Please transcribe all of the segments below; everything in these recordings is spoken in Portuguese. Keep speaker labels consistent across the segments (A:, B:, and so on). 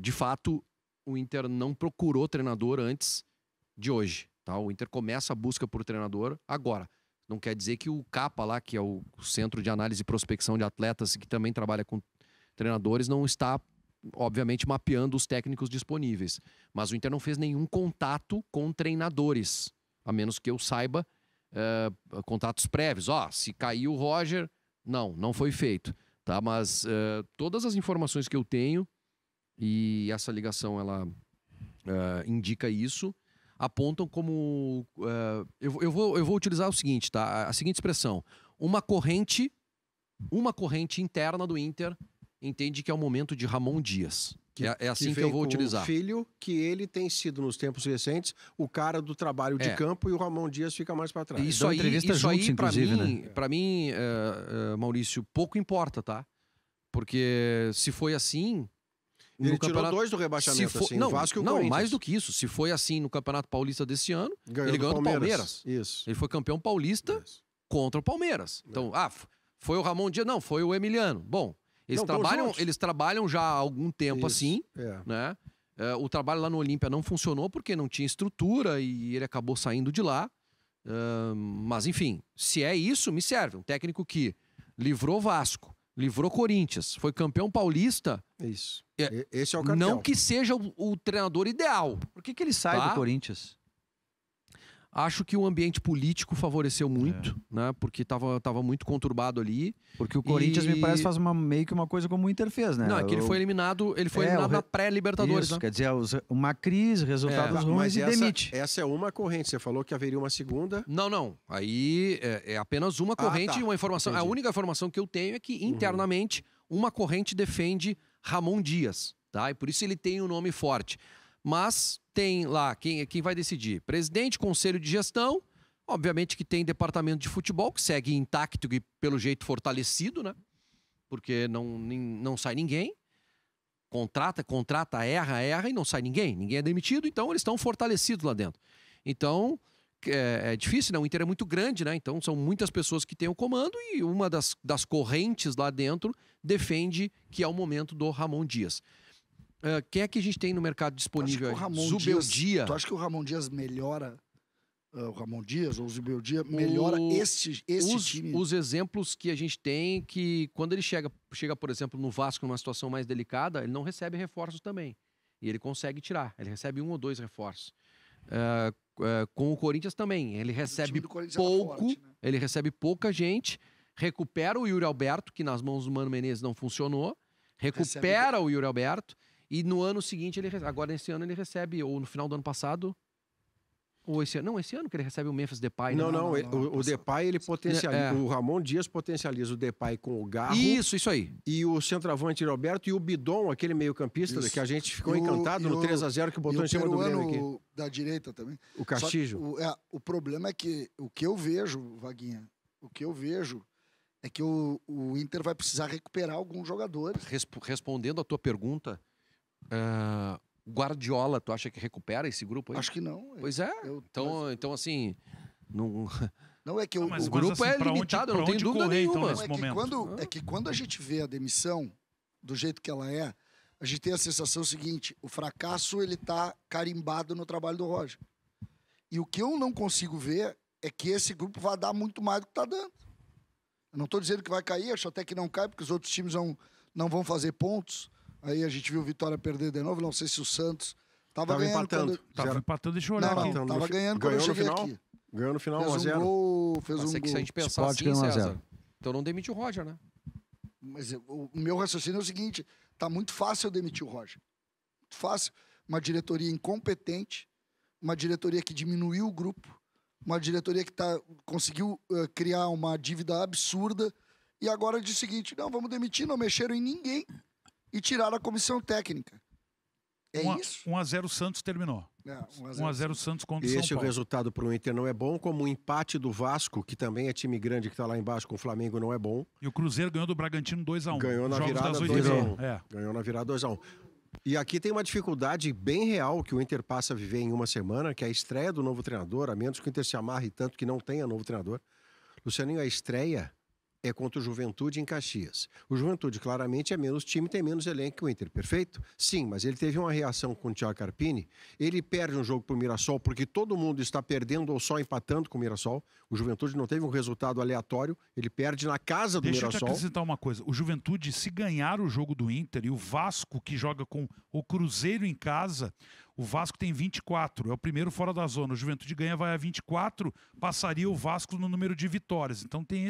A: de fato, o Inter não procurou treinador antes de hoje. Tá? O Inter começa a busca por treinador agora. Não quer dizer que o CAPA lá, que é o Centro de Análise e Prospecção de Atletas, que também trabalha com treinadores, não está, obviamente, mapeando os técnicos disponíveis. Mas o Inter não fez nenhum contato com treinadores, a menos que eu saiba, contatos prévios. Se caiu o Roger, não foi feito. Tá? Mas todas as informações que eu tenho, e essa ligação ela indica isso, apontam como... eu vou utilizar o seguinte, tá? A seguinte expressão. Uma corrente interna do Inter entende que é o momento de Ramon Dias. É assim que eu vou utilizar.
B: O filho, que ele tem sido, nos tempos recentes, o cara do trabalho de campo, e o Ramon Dias fica mais para trás.
A: Isso aí para mim, Maurício, pouco importa, tá? Porque se foi assim...
B: Ele tirou 2 do rebaixamento,
A: não,
B: o Vasco e o
A: não,
B: Corinthians.
A: Mais do que isso. Se foi assim no Campeonato Paulista desse ano, ele ganhou do Palmeiras.
B: Isso.
A: Ele foi campeão paulista contra o Palmeiras. Então, foi o Ramon Dias? Não, foi o Emiliano. Bom, eles trabalham já há algum tempo assim, né? O trabalho lá no Olímpia não funcionou porque não tinha estrutura e ele acabou saindo de lá. Mas, enfim, se é isso, me serve. Um técnico que livrou Vasco, livrou Corinthians, foi campeão paulista.
B: Isso. Esse é o cartel.
A: Não que seja o treinador ideal.
C: Por que ele sai do Corinthians?
A: Acho que o ambiente político favoreceu muito, né? Porque tava muito conturbado ali.
C: Porque o Corinthians, me parece, faz meio que uma coisa como o Inter fez, né?
A: Não, é que ele foi eliminado na pré-Libertadores.
C: Né? Quer dizer, uma crise, resultados ruins e demite.
B: Essa é uma corrente. Você falou que haveria uma segunda.
A: Não. Aí é apenas uma corrente e uma informação.
B: Entendi.
A: A única informação que eu tenho é que, internamente, uma corrente defende Ramon Dias, tá? E por isso ele tem um nome forte. Mas tem lá quem vai decidir. Presidente, conselho de gestão, obviamente que tem departamento de futebol, que segue intacto e pelo jeito fortalecido, né? Porque não sai ninguém. Contrata, erra e não sai ninguém. Ninguém é demitido, então eles estão fortalecidos lá dentro. Então, é difícil, né? O Inter é muito grande, né? Então são muitas pessoas que têm o comando e uma das correntes lá dentro defende que é o momento do Ramon Dias. Quem é que a gente tem no mercado disponível? Zubeldia.
D: Tu acha que o Ramon Dias melhora o Ramon Dias ou o Zubeldia melhora esse time?
A: Os exemplos que a gente tem que quando ele chega, por exemplo, no Vasco numa situação mais delicada, ele não recebe reforços também. E ele consegue tirar. Ele recebe 1 ou 2 reforços. Com o Corinthians também. Ele recebe pouco. Forte, né? Ele recebe pouca gente. Recupera o Yuri Alberto, que nas mãos do Mano Menezes não funcionou. Recupera o Yuri Alberto. E no ano seguinte, agora nesse ano ele recebe, ou no final do ano passado, ou esse ano que ele recebe o Memphis Depay.
B: Não, o Depay ele potencializa, o Ramon Dias potencializa o Depay com o Garro.
A: Isso aí.
B: E o centroavante Roberto e o Bidon, aquele meio-campista que a gente ficou encantado no 3-0 que botou em cima do Grêmio aqui.
D: Da direita também.
B: O Castillo.
D: O problema é que o que eu vejo, Vaguinha, é que o Inter vai precisar recuperar alguns jogadores.
A: Respondendo a tua pergunta, Guardiola, tu acha que recupera esse grupo aí?
D: Acho que não.
A: Pois é. Então assim,
D: não é que
A: o grupo é limitado, eu não tenho dúvida nenhuma.
D: É que quando a gente vê a demissão do jeito que ela é, a gente tem a sensação seguinte: o fracasso ele tá carimbado no trabalho do Roger. E o que eu não consigo ver é que esse grupo vai dar muito mais do que tá dando. Eu não estou dizendo que vai cair, acho até que não cai, porque os outros times não vão fazer pontos. Aí a gente viu o Vitória perder de novo. Não sei se o Santos tava ganhando.
B: Empatando.
E: Tava empatando, deixa eu olhar aqui.
D: Tava ganhando quando eu cheguei aqui.
B: Ganhou no final, 1-0.
D: Fez um gol.
A: Que se a gente pensar assim, César, então não demite o Roger, né?
D: Mas o meu raciocínio é o seguinte: tá muito fácil eu demitir o Roger. Muito fácil. Uma diretoria incompetente, uma diretoria que diminuiu o grupo, uma diretoria que conseguiu criar uma dívida absurda e agora diz o seguinte: não, vamos demitir, não mexeram em ninguém. E tiraram a comissão técnica. Isso?
E: 1-0 Santos terminou. 1-0 Santos contra o São Paulo.
B: Esse resultado para o Inter não é bom, como o empate do Vasco, que também é time grande que está lá embaixo com o Flamengo, não é bom.
E: E o Cruzeiro ganhou do Bragantino 2-1.
B: Ganhou na virada 2-1. Ganhou na virada 2-1. E aqui tem uma dificuldade bem real que o Inter passa a viver em uma semana, que é a estreia do novo treinador, a menos que o Inter se amarre tanto que não tenha novo treinador. Lucianinho, a estreia é contra o Juventude em Caxias. O Juventude claramente é menos time, tem menos elenco que o Inter, perfeito? Sim, mas ele teve uma reação com o Thiago Carpini, ele perde um jogo pro Mirassol porque todo mundo está perdendo ou só empatando com o Mirassol. O Juventude não teve um resultado aleatório, ele perde na casa do Mirassol.
E: Deixa eu te acrescentar uma coisa, o Juventude, se ganhar o jogo do Inter e o Vasco, que joga com o Cruzeiro em casa, o Vasco tem 24, é o primeiro fora da zona. O Juventude ganha, vai a 24, passaria o Vasco no número de vitórias. Então tem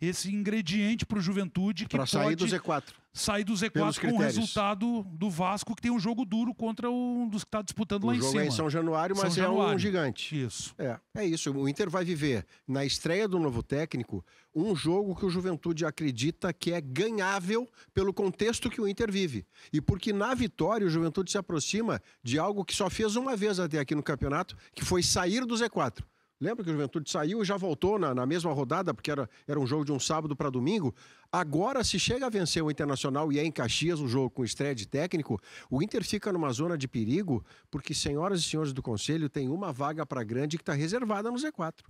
E: esse ingrediente para o Juventude que
B: pra sair do Z4.
E: Sair do Z4 com o resultado do Vasco, que tem um jogo duro contra um dos que está disputando lá em cima.
B: O jogo é em São Januário, mas é um gigante.
E: Isso.
B: É isso. O Inter vai viver, na estreia do novo técnico, um jogo que o Juventude acredita que é ganhável pelo contexto que o Inter vive. E porque na vitória o Juventude se aproxima de algo que só fez uma vez até aqui no campeonato, que foi sair do Z4. Lembra que o Juventude saiu e já voltou na mesma rodada, porque era um jogo de um sábado para domingo? Agora, se chega a vencer o Internacional e é em Caxias um jogo com estreia de técnico, o Inter fica numa zona de perigo, porque, senhoras e senhores do Conselho, tem uma vaga para grande que está reservada no Z4.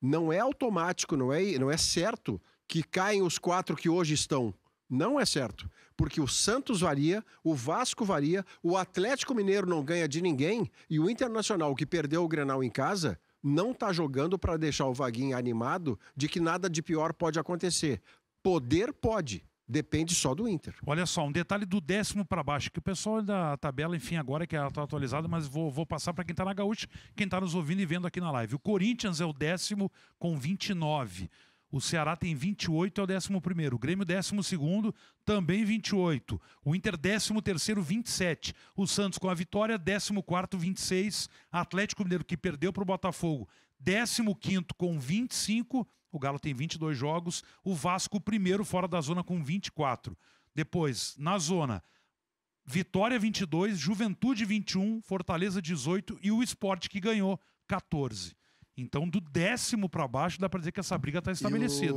B: Não é automático, não é certo que caem os 4 que hoje estão. Não é certo, porque o Santos varia, o Vasco varia, o Atlético Mineiro não ganha de ninguém e o Internacional, que perdeu o Grenal em casa, não está jogando para deixar o Vaguinho animado de que nada de pior pode acontecer. Poder pode, depende só do Inter.
E: Olha só, um detalhe do 10º para baixo, que o pessoal da tabela, enfim, agora que ela está atualizada, mas vou passar para quem está na Gaúcha, quem está nos ouvindo e vendo aqui na live. O Corinthians é o 10º com 29. O Ceará tem 28, é o 11º. O Grêmio 12º, também 28. O Inter 13º, 27. O Santos com a vitória, 14º, 26. Atlético Mineiro, que perdeu para o Botafogo, 15º com 25. O Galo tem 22 jogos. O Vasco, primeiro fora da zona com 24. Depois, na zona, Vitória 22, Juventude 21, Fortaleza 18 e o Sport, que ganhou 14. Então, do 10º para baixo, dá para dizer que essa briga está estabelecida.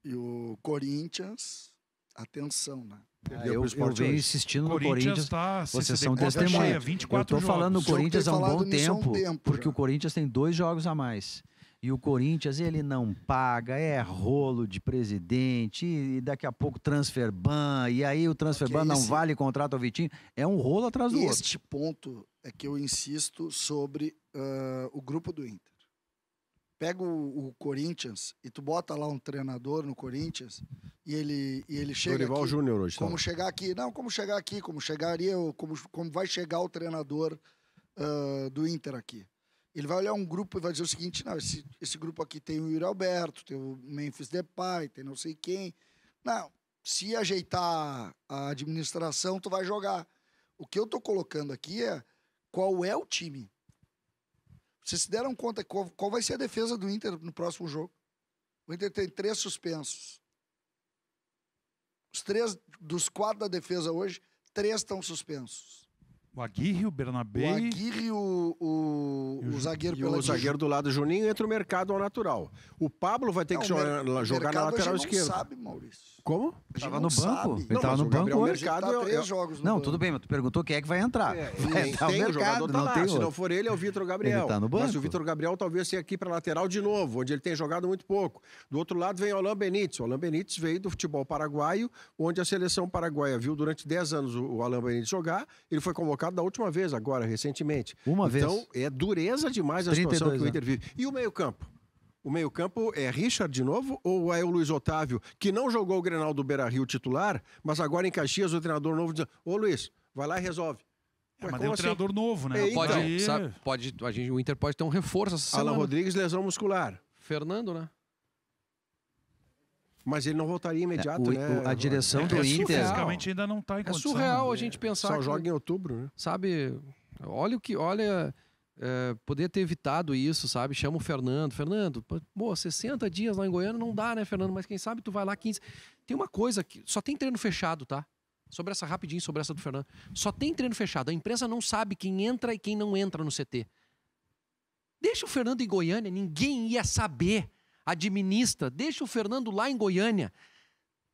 D: E o Corinthians, atenção, né?
C: Eu venho insistindo no Corinthians. Vocês são testemunha.
E: 24
C: eu tô falando do Corinthians há um bom tempo, porque
D: já.
C: O Corinthians tem 2 jogos a mais. E o Corinthians, ele não paga, é rolo de presidente, e daqui a pouco transfer ban, e aí o transfer ban não vale contrato ao Vitinho. É um rolo atrás do outro.
D: Este ponto é que eu insisto sobre o grupo do Inter. Pega o Corinthians e tu bota lá um treinador no Corinthians e ele chega
B: Dorival
D: aqui,
B: Júnior hoje.
D: como chegar aqui, não, como chegar aqui, como chegaria, como vai chegar o treinador do Inter aqui. Ele vai olhar um grupo e vai dizer o seguinte, não, esse grupo aqui tem o Yuri Alberto, tem o Memphis Depay, tem não sei quem. Não, se ajeitar a administração, tu vai jogar. O que eu tô colocando aqui é qual é o time. Vocês se deram conta qual vai ser a defesa do Inter no próximo jogo? O Inter tem 3 suspensos. Os 3 dos 4 da defesa hoje, 3 estão suspensos.
E: O Aguirre, o Bernabé...
D: O Aguirre e o zagueiro pela
B: direita. O zagueiro do lado, Juninho, entra o mercado ao natural. O Pablo vai ter que jogar na lateral esquerda.
D: Não sabe, Maurício.
B: Como?
C: Estava no banco. Ele
B: estava
C: no banco hoje.
D: Mercado, 3 jogos no
C: não,
D: banco.
C: Tudo bem, mas tu perguntou quem é que vai entrar.
B: Tem o jogador tá lá. Se não for ele, é o Vitor Gabriel.
C: Ele tá no banco.
B: Mas o Vitor Gabriel talvez seja aqui para lateral de novo, onde ele tem jogado muito pouco. Do outro lado vem o Alain Benítez. O Alain Benítez veio do futebol paraguaio, onde a seleção paraguaia viu durante 10 anos o Alain Benítez jogar. Ele foi convocado da última vez, agora, recentemente.
C: Uma vez.
B: Então, é dureza demais a situação que o Inter vive. E o meio-campo? O meio-campo é Richard de novo ou é o Luiz Otávio, que não jogou o Grenal do Beira-Rio titular, mas agora em Caxias o treinador novo diz: ô Luiz, vai lá e resolve.
E: Mas tem um treinador novo, né?
A: O Inter pode ter um reforço essa semana.
B: Alan Rodrigues, lesão muscular.
A: Fernando, né?
B: Mas ele não voltaria imediato, né?
C: A direção do Inter...
E: Fisicamente ainda não está em condição.
A: É surreal a gente pensar
B: só joga em outubro, né?
A: Sabe, olha... poder ter evitado isso, sabe? Chama o Fernando. Fernando, 60 dias lá em Goiânia não dá, né, Fernando? Mas quem sabe tu vai lá 15. Tem uma coisa que só tem treino fechado, tá? Sobre essa do Fernando. Só tem treino fechado. A imprensa não sabe quem entra e quem não entra no CT. Deixa o Fernando em Goiânia, ninguém ia saber. Administra, deixa o Fernando lá em Goiânia.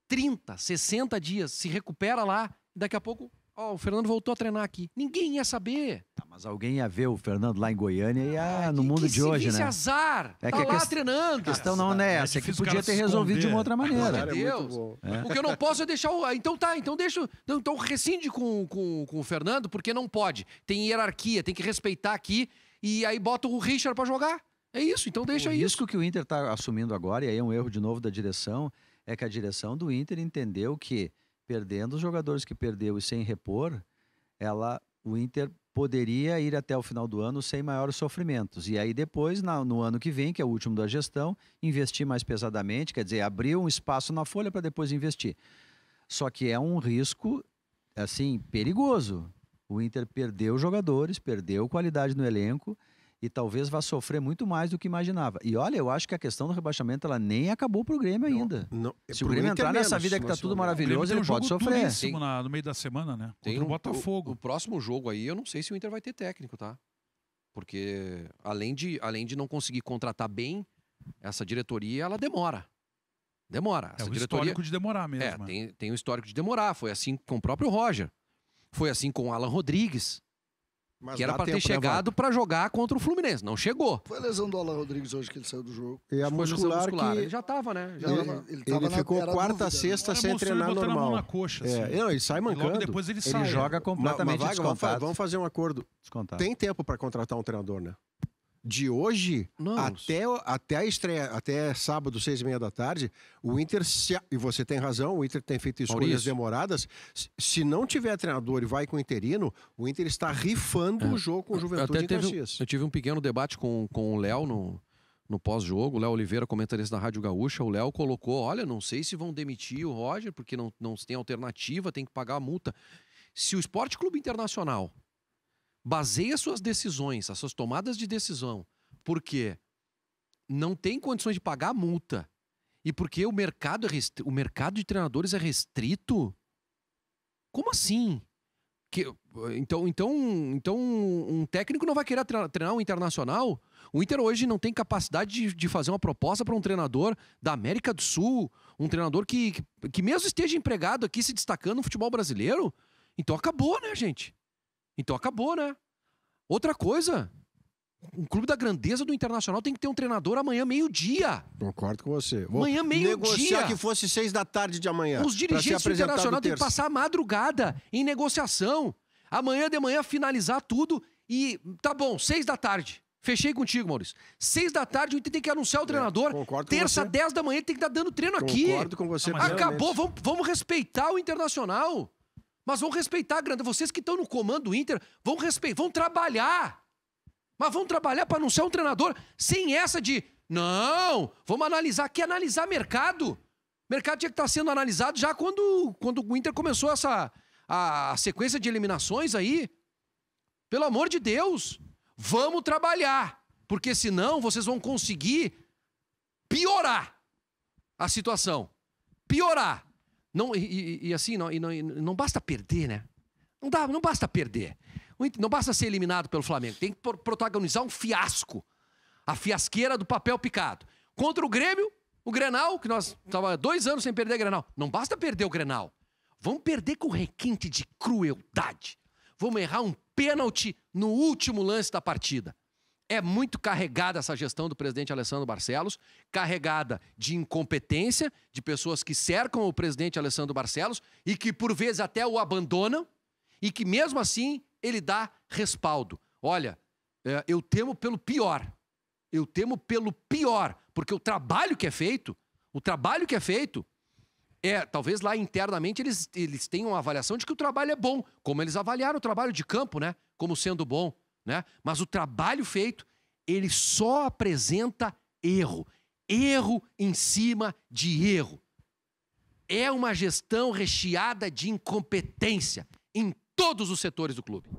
A: 30, 60 dias, se recupera lá. Daqui a pouco, o Fernando voltou a treinar aqui. Ninguém ia saber.
C: Mas alguém ia ver o Fernando lá em Goiânia e ia no mundo de hoje, né?
A: Azar.
C: É
A: Tá
C: que a
A: lá treinando.
C: A questão não é essa, é que
E: difícil o
C: podia
E: cara
C: ter
E: se
C: resolvido de
E: esconder.
C: uma outra maneira.
B: Cara, é muito
A: Deus.
B: bom.
A: O que eu não posso é deixar o... Então tá, então deixa... Então rescinde com o Fernando, porque não pode. Tem hierarquia, tem que respeitar aqui. E aí bota o Richard pra jogar. É isso, então deixa
C: O
A: isso.
C: risco que o Inter está assumindo agora, e aí é um erro de novo da direção, é que a direção do Inter entendeu que, perdendo os jogadores que perdeu e sem repor, o Inter poderia ir até o final do ano sem maiores sofrimentos. E aí depois, no ano que vem, que é o último da gestão, investir mais pesadamente, quer dizer, abrir um espaço na folha para depois investir. Só que é um risco, assim, perigoso. O Inter perdeu jogadores, perdeu qualidade no elenco e talvez vá sofrer muito mais do que imaginava. E olha, eu acho que a questão do rebaixamento, ela nem acabou pro Grêmio ainda.
B: Não,
C: Se o Grêmio entrar nessa vida que tá tudo maravilhoso, ele pode sofrer.
E: Duríssimo no meio da semana, né? Contra o Botafogo.
A: O próximo jogo aí, eu não sei se o Inter vai ter técnico, tá? Porque além de não conseguir contratar bem, essa diretoria, ela demora. Demora.
E: É
A: Essa
E: o
A: diretoria...
E: histórico de demorar mesmo.
A: Tem o histórico de demorar. Foi assim com o próprio Roger. Foi assim com o Alan Rodrigues.
B: Mas
A: Que era
B: dá
A: pra ter
B: tempo, né,
A: chegado pra jogar contra o Fluminense. Não chegou.
D: Foi a lesão do Alan Rodrigues hoje que ele saiu do jogo.
B: E a
A: Foi lesão
B: muscular
A: Ele
B: que...
A: já tava, né? Já
D: Não,
A: tava...
B: Ele ficou
D: era
B: quarta,
D: dúvida.
B: sexta
E: Agora
B: sem
E: mostrou ele
B: treinar
E: botando a mão
B: normal.
E: na coxa, assim.
B: Não, ele sai
E: E
B: mancando.
E: logo depois ele sai.
C: Ele joga
E: né?
C: completamente descontado.
B: Vamos fazer um acordo.
C: Descontado.
B: Tem tempo para contratar um treinador, né? De hoje
A: Não.
B: até a estreia, até sábado, 6h30 da tarde, o Inter, e você tem razão, o Inter tem feito escolhas
A: Maurício.
B: demoradas. Se não tiver treinador e vai com o interino, o Inter está rifando o jogo com o Juventude em Caxias.
A: Eu tive um pequeno debate com o Léo no pós-jogo. O Léo Oliveira, comentarista da Rádio Gaúcha. O Léo colocou, olha, não sei se vão demitir o Roger, porque não tem alternativa, tem que pagar a multa. Se o Esporte Clube Internacional baseia suas decisões, as suas tomadas de decisão, porque não tem condições de pagar a multa e porque o mercado de treinadores é restrito, como assim? Então um técnico não vai querer treinar um Internacional? O Inter hoje não tem capacidade de fazer uma proposta para um treinador da América do Sul, um treinador que mesmo esteja empregado aqui se destacando no futebol brasileiro? Então acabou, né, gente? Então acabou, né? Outra coisa, um clube da grandeza do Internacional tem que ter um treinador amanhã meio-dia.
B: Concordo com você.
A: Amanhã, meio-dia.
B: Negociar que fosse 6h de amanhã.
A: Os dirigentes do Internacional têm que passar a madrugada em negociação. Amanhã de manhã finalizar tudo e tá bom, 6h. Fechei contigo, Maurício. 6h o Inter tem que anunciar o treinador.
B: Concordo com
A: Terça,
B: você.
A: 10 da manhã tem que estar dando treino aqui.
B: Concordo com você.
A: Acabou, vamos respeitar o Internacional. Mas vão respeitar a grande. Vocês que estão no comando do Inter, vão trabalhar. Mas vão trabalhar para anunciar um treinador sem essa de... Não, vamos analisar. Que analisar mercado? O mercado tinha que estar sendo analisado já quando o Inter começou a sequência de eliminações aí. Pelo amor de Deus, vamos trabalhar. Porque senão vocês vão conseguir piorar a situação. Piorar. Não, assim, não basta perder, né? Não basta perder. Não basta ser eliminado pelo Flamengo. Tem que protagonizar um fiasco. A fiasqueira do papel picado. Contra o Grêmio, o Grenal, que nós estávamos 2 anos sem perder o Grenal. Não basta perder o Grenal. Vamos perder com requinte de crueldade. Vamos errar um pênalti no último lance da partida. É muito carregada essa gestão do presidente Alessandro Barcelos, carregada de incompetência, de pessoas que cercam o presidente Alessandro Barcelos e que por vezes até o abandonam e que mesmo assim ele dá respaldo. Olha, eu temo pelo pior. Eu temo pelo pior, porque o trabalho que é feito, talvez lá internamente eles tenham uma avaliação de que o trabalho é bom, como eles avaliaram o trabalho de campo, né? Como sendo bom. Né? Mas o trabalho feito, ele só apresenta erro. Erro em cima de erro. É uma gestão recheada de incompetência em todos os setores do clube.